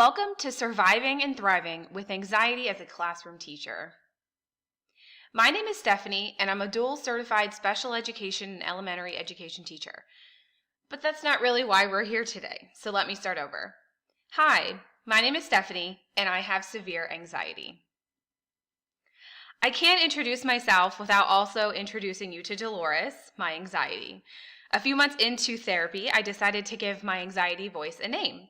Welcome to Surviving and Thriving with Anxiety as a Classroom Teacher. My name is Stephanie, and I'm a dual certified special education and elementary education teacher. But that's not really why we're here today, so let me start over. Hi, my name is Stephanie, and I have severe anxiety. I can't introduce myself without also introducing you to Dolores, my anxiety. A few months into therapy, I decided to give my anxiety voice a name.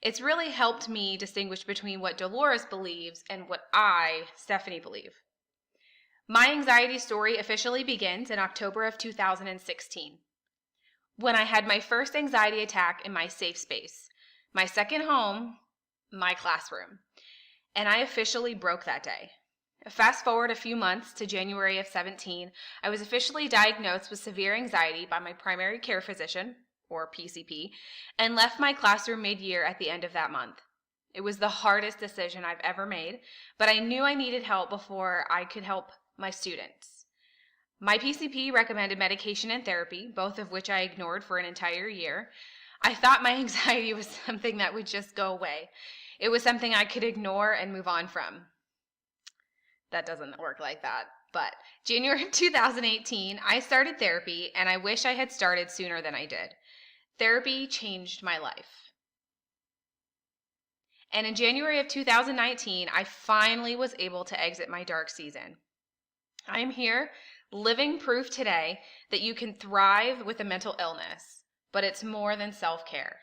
It's really helped me distinguish between what Dolores believes and what I, Stephanie, believe. My anxiety story officially begins in October of 2016, when I had my first anxiety attack in my safe space, my second home, my classroom, and I officially broke that day. Fast forward a few months to January of 17, I was officially diagnosed with severe anxiety by my primary care physician, or PCP, and left my classroom mid-year at the end of that month. It was the hardest decision I've ever made, but I knew I needed help before I could help my students. My PCP recommended medication and therapy, both of which I ignored for an entire year. I thought my anxiety was something that would just go away. It was something I could ignore and move on from. That doesn't work like that. But January 2018, I started therapy, and I wish I had started sooner than I did. Therapy changed my life. And in January of 2019, I finally was able to exit my dark season. I am here, living proof today that you can thrive with a mental illness, but it's more than self-care.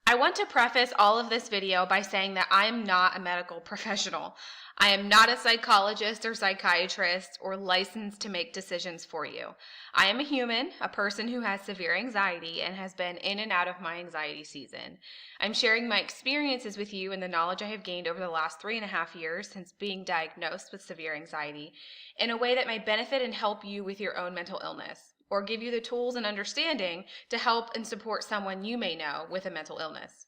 I want to preface all of this video by saying that I am not a medical professional. I am not a psychologist or psychiatrist or licensed to make decisions for you. I am a human, a person who has severe anxiety and has been in and out of my anxiety season. I'm sharing my experiences with you and the knowledge I have gained over the last 3.5 years since being diagnosed with severe anxiety in a way that may benefit and help you with your own mental illness, or give you the tools and understanding to help and support someone you may know with a mental illness.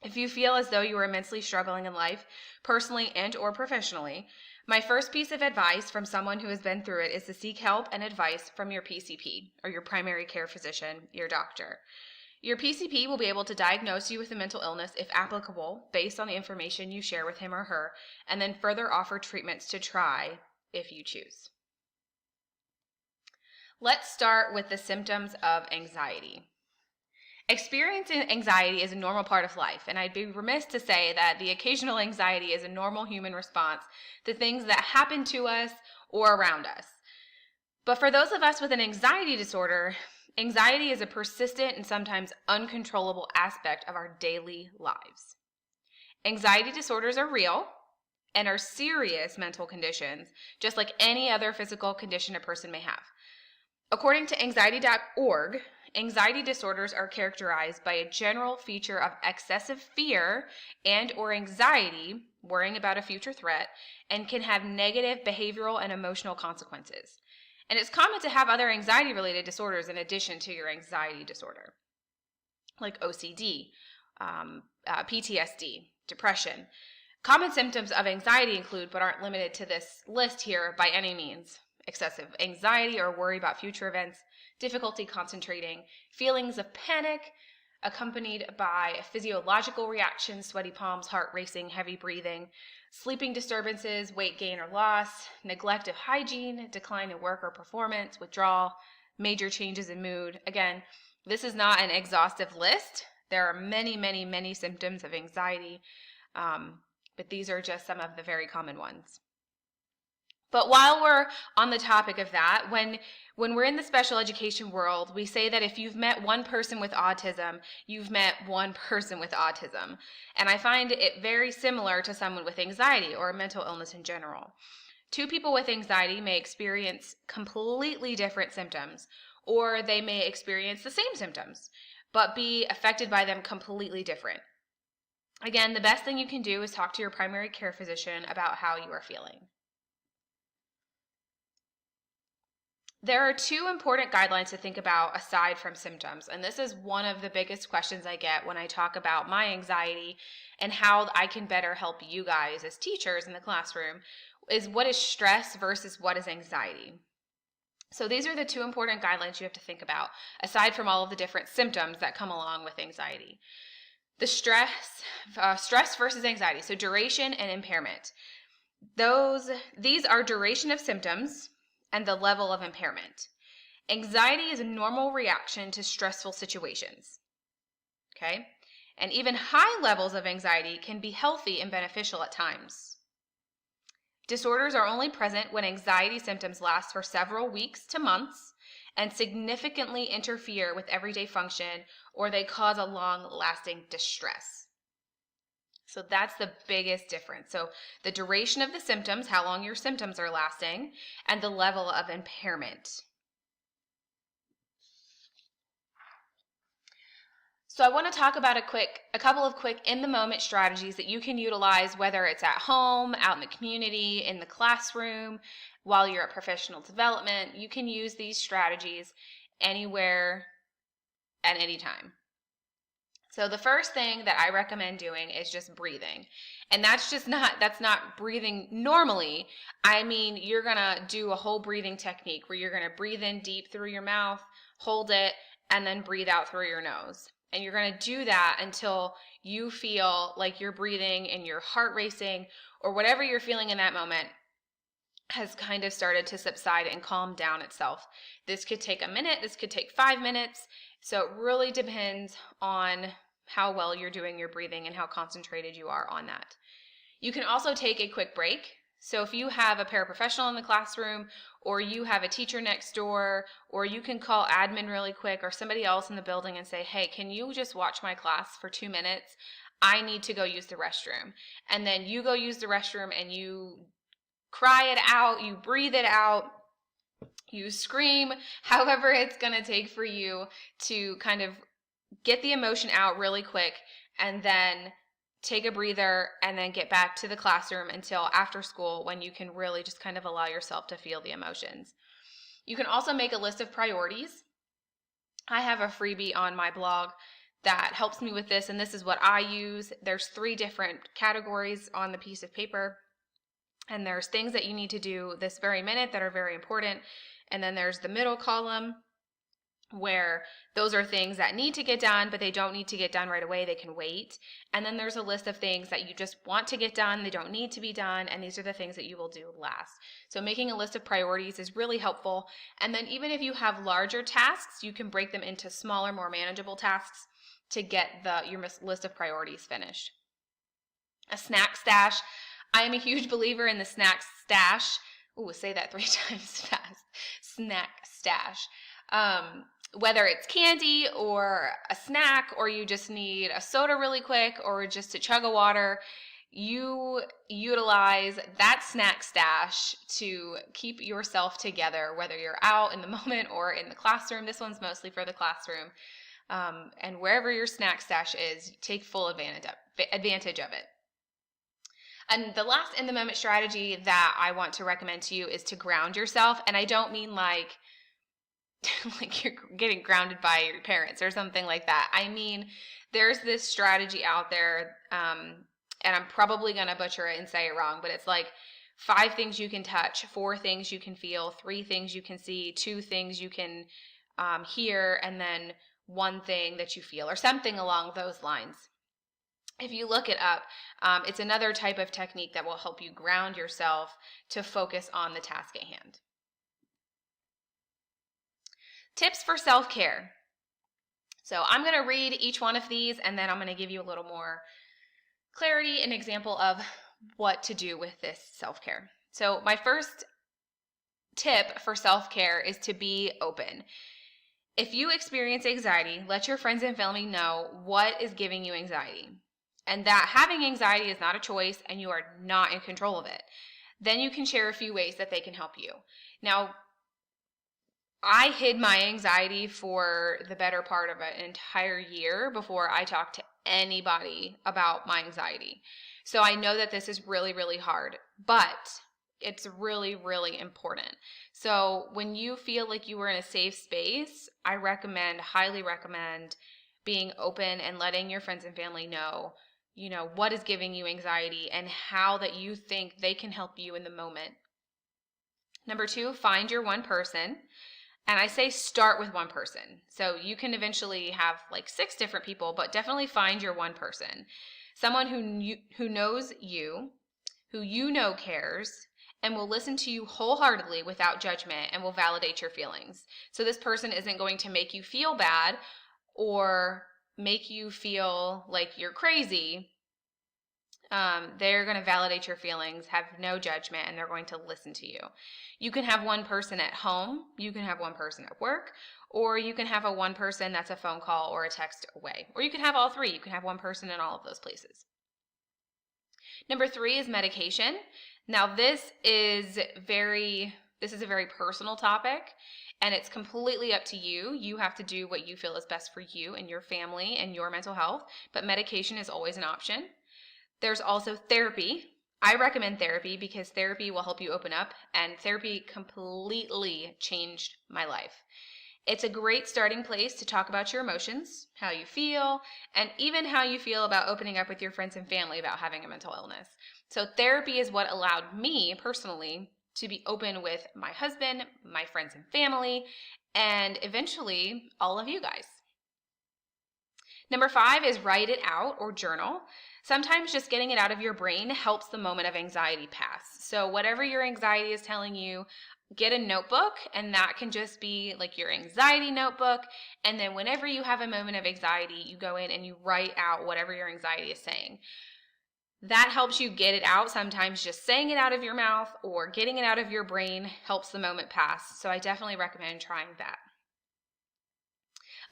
If you feel as though you are immensely struggling in life, personally and or professionally, my first piece of advice from someone who has been through it is to seek help and advice from your PCP, or your primary care physician, your doctor. Your PCP will be able to diagnose you with a mental illness if applicable, based on the information you share with him or her, and then further offer treatments to try if you choose. Let's start with the symptoms of anxiety. Experiencing anxiety is a normal part of life, and I'd be remiss to say that the occasional anxiety is a normal human response to things that happen to us or around us. But for those of us with an anxiety disorder, anxiety is a persistent and sometimes uncontrollable aspect of our daily lives. Anxiety disorders are real and are serious mental conditions, just like any other physical condition a person may have. According to anxiety.org, anxiety disorders are characterized by a general feature of excessive fear and or anxiety, worrying about a future threat, and can have negative behavioral and emotional consequences. And it's common to have other anxiety-related disorders in addition to your anxiety disorder, like OCD, PTSD, depression. Common symptoms of anxiety include, but aren't limited to this list here by any means: excessive anxiety or worry about future events, difficulty concentrating, feelings of panic accompanied by physiological reactions, sweaty palms, heart racing, heavy breathing, sleeping disturbances, weight gain or loss, neglect of hygiene, decline in work or performance, withdrawal, major changes in mood. Again, this is not an exhaustive list. There are many, many, many symptoms of anxiety, but these are just some of the very common ones. But while we're on the topic of that, when we're in the special education world, we say that if you've met one person with autism, you've met one person with autism. And I find it very similar to someone with anxiety or mental illness in general. Two people with anxiety may experience completely different symptoms, or they may experience the same symptoms, but be affected by them completely different. Again, the best thing you can do is talk to your primary care physician about how you are feeling. There are two important guidelines to think about aside from symptoms, and this is one of the biggest questions I get when I talk about my anxiety and how I can better help you guys as teachers in the classroom, is what is stress versus what is anxiety. So these are the two important guidelines you have to think about, aside from all of the different symptoms that come along with anxiety. The stress versus anxiety. So duration and impairment. These are duration of symptoms and the level of impairment. Anxiety is a normal reaction to stressful situations. Okay? And even high levels of anxiety can be healthy and beneficial at times. Disorders are only present when anxiety symptoms last for several weeks to months and significantly interfere with everyday function, or they cause a long-lasting distress. So that's the biggest difference. So the duration of the symptoms, how long your symptoms are lasting, and the level of impairment. So I want to talk about a couple of quick in-the-moment strategies that you can utilize, whether it's at home, out in the community, in the classroom, while you're at professional development. You can use these strategies anywhere at any time. So the first thing that I recommend doing is just breathing. And that's not breathing normally. I mean, you're going to do a whole breathing technique where you're going to breathe in deep through your mouth, hold it, and then breathe out through your nose. And you're going to do that until you feel like you're breathing and your heart racing, or whatever you're feeling in that moment has kind of started to subside and calm down itself. This could take a minute, this could take 5 minutes. So it really depends on how well you're doing your breathing and how concentrated you are on that. You can also take a quick break. So if you have a paraprofessional in the classroom, or you have a teacher next door, or you can call admin really quick, or somebody else in the building and say, hey, can you just watch my class for 2 minutes? I need to go use the restroom. And then you go use the restroom and you cry it out, you breathe it out, you scream, however it's going to take for you to kind of get the emotion out really quick, and then take a breather and then get back to the classroom until after school, when you can really just kind of allow yourself to feel the emotions. You can also make a list of priorities. I have a freebie on my blog that helps me with this, and this is what I use. There's 3 different categories on the piece of paper, and there's things that you need to do this very minute that are very important. And then there's the middle column, where those are things that need to get done, but they don't need to get done right away. They can wait. And then there's a list of things that you just want to get done. They don't need to be done. And these are the things that you will do last. So making a list of priorities is really helpful. And then even if you have larger tasks, you can break them into smaller, more manageable tasks to get your list of priorities finished. A snack stash. I am a huge believer in the snack stash. Ooh, say that 3 times fast. Snack stash. Whether it's candy or a snack, or you just need a soda really quick, or just a chug of water, you utilize that snack stash to keep yourself together, whether you're out in the moment or in the classroom. This one's mostly for the classroom. And wherever your snack stash is, take full advantage of it. And the last in-the-moment strategy that I want to recommend to you is to ground yourself. And I don't mean like you're getting grounded by your parents or something like that. I mean, there's this strategy out there, and I'm probably going to butcher it and say it wrong, but it's like 5 things you can touch, 4 things you can feel, 3 things you can see, 2 things you can hear, and then 1 thing that you feel, or something along those lines. If you look it up, it's another type of technique that will help you ground yourself to focus on the task at hand. Tips for self-care. So I'm going to read each one of these, and then I'm going to give you a little more clarity, an example of what to do with this self-care. So my first tip for self-care is to be open. If you experience anxiety, let your friends and family know what is giving you anxiety, and that having anxiety is not a choice and you are not in control of it. Then you can share a few ways that they can help you. Now, I hid my anxiety for the better part of an entire year before I talked to anybody about my anxiety. So I know that this is really, really hard, but it's really, really important. So when you feel like you are in a safe space, I highly recommend being open and letting your friends and family know, what is giving you anxiety and how that you think they can help you in the moment. Number 2, find your one person. And I say start with one person. So you can eventually have like 6 different people, but definitely find your one person. Someone who knows you, who you know cares, and will listen to you wholeheartedly without judgment and will validate your feelings. So this person isn't going to make you feel bad or make you feel like you're crazy. They're going to validate your feelings, have no judgment, and they're going to listen to you. You can have one person at home, you can have one person at work, or you can have one person that's a phone call or a text away. Or you can have all 3. You can have one person in all of those places. Number 3 is medication. Now this is a very personal topic, and it's completely up to you. You have to do what you feel is best for you and your family and your mental health, but medication is always an option. There's also therapy. I recommend therapy because therapy will help you open up, and therapy completely changed my life. It's a great starting place to talk about your emotions, how you feel, and even how you feel about opening up with your friends and family about having a mental illness. So therapy is what allowed me personally to be open with my husband, my friends and family, and eventually all of you guys. Number 5 is write it out or journal. Sometimes just getting it out of your brain helps the moment of anxiety pass. So whatever your anxiety is telling you, get a notebook, and that can just be like your anxiety notebook. And then whenever you have a moment of anxiety, you go in and you write out whatever your anxiety is saying. That helps you get it out. Sometimes just saying it out of your mouth or getting it out of your brain helps the moment pass. So I definitely recommend trying that.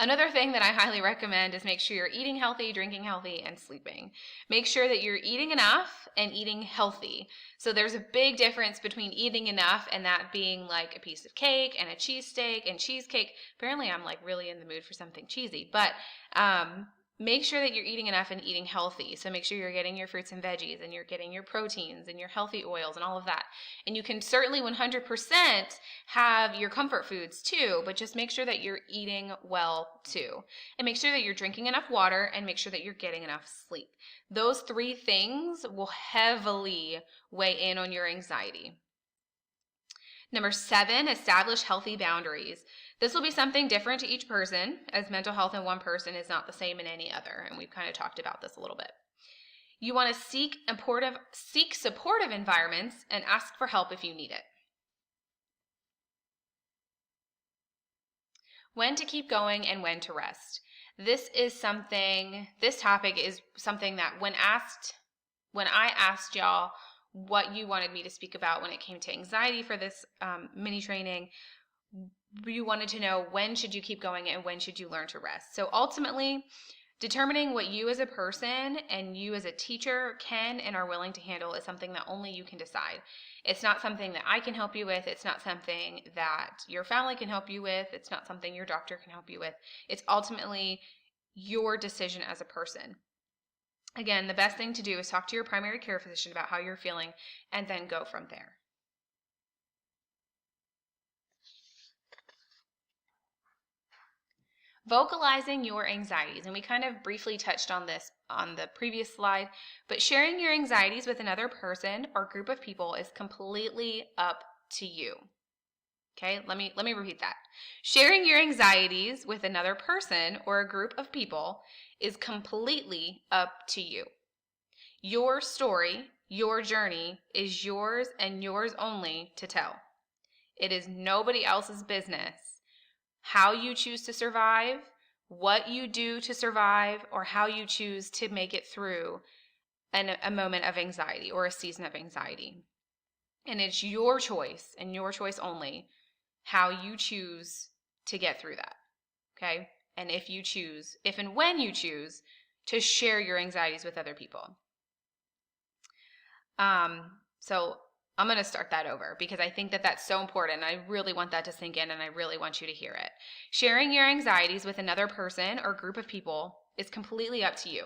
Another thing that I highly recommend is make sure you're eating healthy, drinking healthy, and sleeping. Make sure that you're eating enough and eating healthy. So there's a big difference between eating enough and that being like a piece of cake and a cheesesteak and cheesecake. Apparently I'm like really in the mood for something cheesy, but make sure that you're eating enough and eating healthy. So make sure you're getting your fruits and veggies and you're getting your proteins and your healthy oils and all of that. And you can certainly 100% have your comfort foods too, but just make sure that you're eating well too. And make sure that you're drinking enough water and make sure that you're getting enough sleep. Those 3 things will heavily weigh in on your anxiety. Number 7, establish healthy boundaries. This will be something different to each person, as mental health in one person is not the same in any other, and we've kind of talked about this a little bit. You want to seek supportive environments and ask for help if you need it. When to keep going and when to rest. This topic is something that when I asked y'all what you wanted me to speak about when it came to anxiety for this mini training, you wanted to know when should you keep going and when should you learn to rest. So ultimately, determining what you as a person and you as a teacher can and are willing to handle is something that only you can decide. It's not something that I can help you with. It's not something that your family can help you with. It's not something your doctor can help you with. It's ultimately your decision as a person. Again, the best thing to do is talk to your primary care physician about how you're feeling and then go from there. Vocalizing your anxieties, and we kind of briefly touched on this on the previous slide, but sharing your anxieties with another person or group of people is completely up to you. Okay, let me repeat that. Sharing your anxieties with another person or a group of people is completely up to you. Your story, your journey is yours and yours only to tell. It is nobody else's business how you choose to survive, what you do to survive, or how you choose to make it through a moment of anxiety or a season of anxiety. And it's your choice and your choice only how you choose to get through that, okay? And if and when you choose to share your anxieties with other people. So I'm going to start that over because I think that that's so important. I really want that to sink in and I really want you to hear it. Sharing your anxieties with another person or group of people is completely up to you.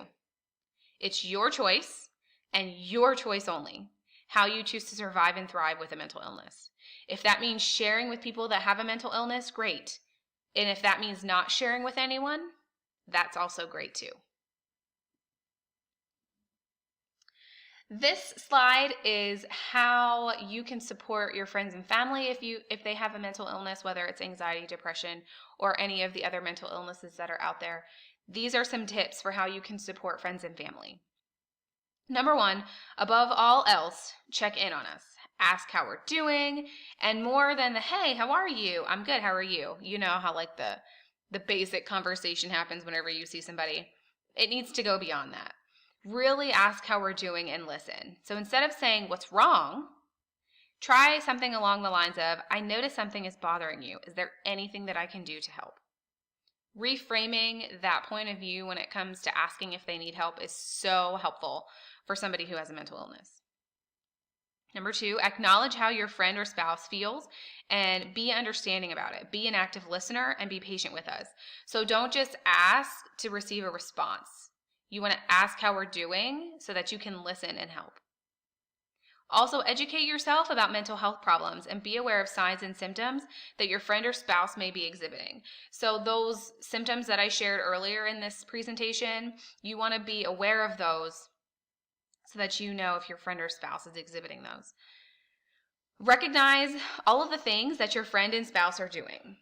It's your choice and your choice only, how you choose to survive and thrive with a mental illness. If that means sharing with people that have a mental illness, great. And if that means not sharing with anyone, that's also great too. This slide is how you can support your friends and family if they have a mental illness, whether it's anxiety, depression, or any of the other mental illnesses that are out there. These are some tips for how you can support friends and family. Number one, above all else, check in on us. Ask how we're doing, and more than the, hey, how are you? I'm good, how are you? You know how like the basic conversation happens whenever you see somebody. It needs to go beyond that. Really ask how we're doing and listen. So instead of saying what's wrong, try something along the lines of, I notice something is bothering you. Is there anything that I can do to help? Reframing that point of view when it comes to asking if they need help is so helpful for somebody who has a mental illness. Number two, acknowledge how your friend or spouse feels and be understanding about it. Be an active listener and be patient with us. So don't just ask to receive a response. You want to ask how we're doing so that you can listen and help. Also, educate yourself about mental health problems and be aware of signs and symptoms that your friend or spouse may be exhibiting. So those symptoms that I shared earlier in this presentation, you want to be aware of those so that you know if your friend or spouse is exhibiting those. Recognize all of the things that your friend and spouse are doing.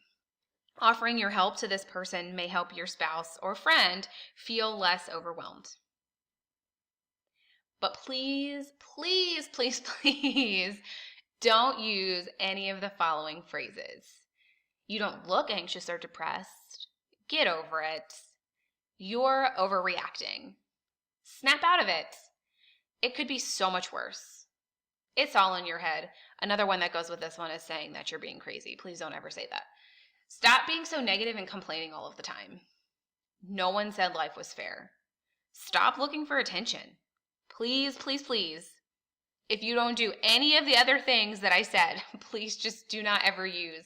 Offering your help to this person may help your spouse or friend feel less overwhelmed. But please, please, please, please don't use any of the following phrases. You don't look anxious or depressed. Get over it. You're overreacting. Snap out of it. It could be so much worse. It's all in your head. Another one that goes with this one is saying that you're being crazy. Please don't ever say that. Stop being so negative and complaining all of the time. No one said life was fair. Stop looking for attention. Please, please, please. If you don't do any of the other things that I said, please just do not ever use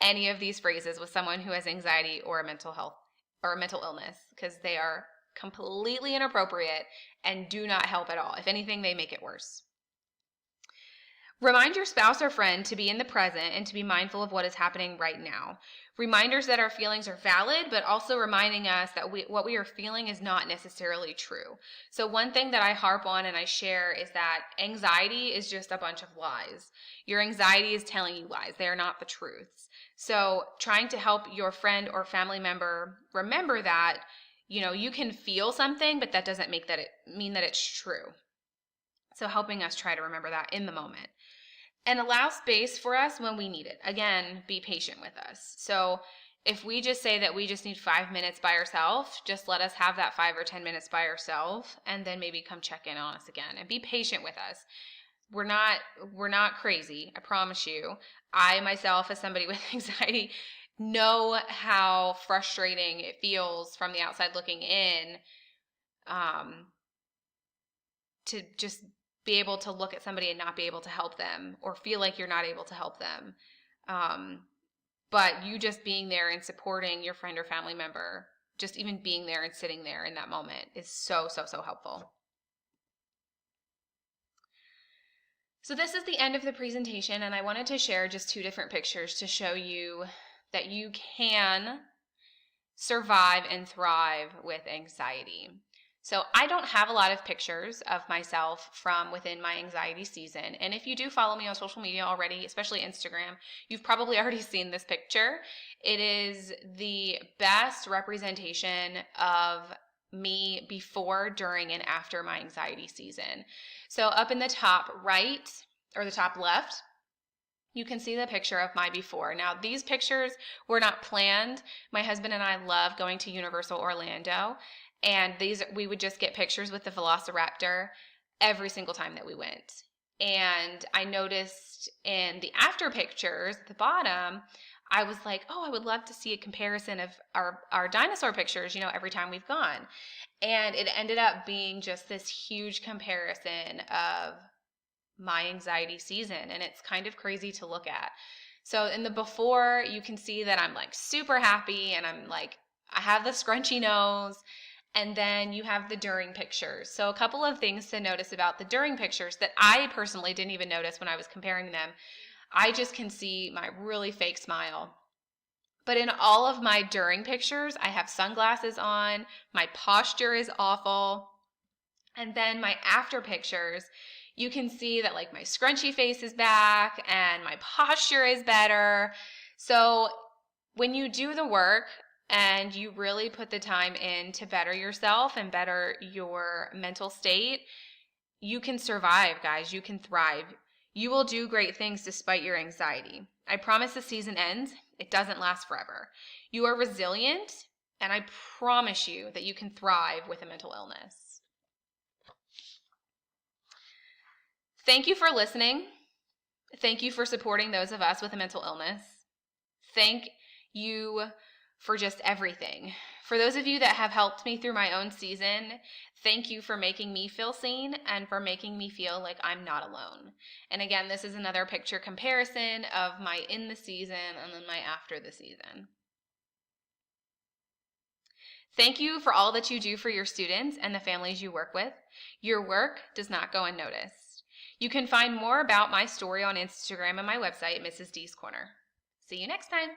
any of these phrases with someone who has anxiety or a mental health or a mental illness, because they are completely inappropriate and do not help at all. If anything, they make it worse. Remind your spouse or friend to be in the present and to be mindful of what is happening right now. Reminders that our feelings are valid, but also reminding us that what we are feeling is not necessarily true. So one thing that I harp on and I share is that anxiety is just a bunch of lies. Your anxiety is telling you lies. They are not the truths. So trying to help your friend or family member remember that, you can feel something, but that doesn't mean that it's true. So helping us try to remember that in the moment. And allow space for us when we need it. Again, be patient with us. So if we just say that we just need 5 minutes by ourselves, just let us have that 5 or 10 minutes by ourselves and then maybe come check in on us again and be patient with us. We're not crazy, I promise you. I myself, as somebody with anxiety, know how frustrating it feels from the outside looking in to just be able to look at somebody and not be able to help them or feel like you're not able to help them. But you just being there and supporting your friend or family member, just even being there and sitting there in that moment is so, so, so helpful. So this is the end of the presentation, and I wanted to share just 2 different pictures to show you that you can survive and thrive with anxiety. So I don't have a lot of pictures of myself from within my anxiety season. And if you do follow me on social media already, especially Instagram, you've probably already seen this picture. It is the best representation of me before, during, and after my anxiety season. So up in the top right, or the top left, you can see the picture of my before. Now, these pictures were not planned. My husband and I love going to Universal Orlando. And we would just get pictures with the Velociraptor every single time that we went. And I noticed in the after pictures at the bottom, I was like, oh, I would love to see a comparison of our dinosaur pictures, every time we've gone. And it ended up being just this huge comparison of my anxiety season. And it's kind of crazy to look at. So in the before, you can see that I'm like super happy and I have the scrunchy nose. And then you have the during pictures. So a couple of things to notice about the during pictures that I personally didn't even notice when I was comparing them. I just can see my really fake smile. But in all of my during pictures, I have sunglasses on. My posture is awful. And then my after pictures, you can see that like my scrunchy face is back and my posture is better. So when you do the work and you really put the time in to better yourself and better your mental state, you can survive, guys. You can thrive. You will do great things despite your anxiety. I promise the season ends. It doesn't last forever. You are resilient, and I promise you that you can thrive with a mental illness. Thank you for listening. Thank you for supporting those of us with a mental illness. Thank you for just everything. For those of you that have helped me through my own season, thank you for making me feel seen and for making me feel like I'm not alone. And again, this is another picture comparison of my in the season and then my after the season. Thank you for all that you do for your students and the families you work with. Your work does not go unnoticed. You can find more about my story on Instagram and my website, Mrs. D's Corner. See you next time.